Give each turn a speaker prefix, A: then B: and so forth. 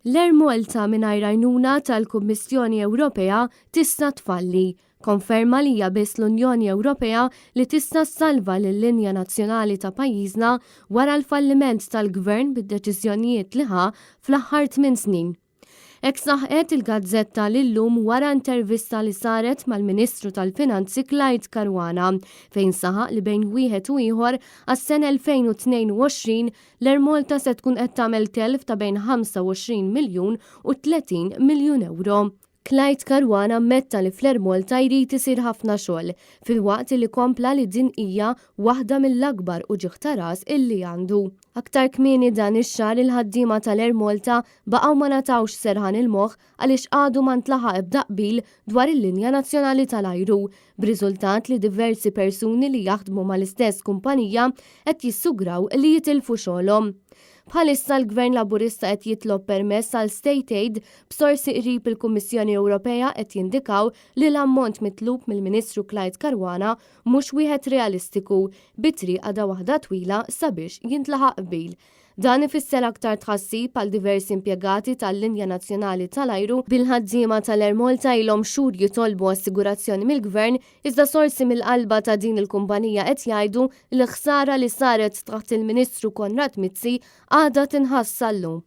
A: L-Air Malta mingħajr għajnuna tal-Kummissjoni Ewropea tista' tfalli. Konferma li hija biss l-Unjoni Ewropea li tista' ssalva lill-linja nazzjonali ta' pajjiżna wara l-falliment tal-Gvern bid-deċiżjonijiet li ħa fl-aħħar 8 snin. Hekk saħqet il-Gazzetta lillum wara intervista li saret mal-Ministru tal-Finanzi Clyde Caruana fejn saħaq li bejn wieħed u ieħor għas-sena 2022 l-Air Malta se tkun qed tagħmel telf ta' bejn 25 miljun u 30 miljun euro. Clyde Caruana ammetta li fl-Air Malta jrid isir ħafna xogħol filwaqt li kompla li din hija waħda mill-akbar uġigħ ta' ras illi għandu. Aktar kmieni dan ix-xahar il-ħaddiema tal-Air Malta baqgħu ma natawx serħan il-moħħ għaliex għadu ma ntlaħaq ebda qbil dwar il-linja nazzjonali tal-ajru, b'riżultat li diversi persuni li jaħdmu mal-istess kumpanija qed jissugraw li jitilfu xogħolhom. Bħalissa l-Gvern Laburista qed jitlob permess għal State Aid b'sorsi qrib il-Kummissjoni Ewropea qed jindikaw li l-ammont mitlub mill-Ministru Clyde Caruana mhux wieħed realistiku bitri għadha waħda twila sabiex jintlaħaq qbil. Dan ifisser aktar tħassib għal diversi impjegati tal-Linja Nazzjonali tal-Ajru bil-ħaddiema tal-Air Malta ilhom xhur jitolbu assigurazzjoni mill-Gvern iżda sorsi mill-qalba ta' din il-kumpanija qed jgħidu li ħsara li saret taħt il-Ministru Konrad Mizzi għadha tinħass sal-lum.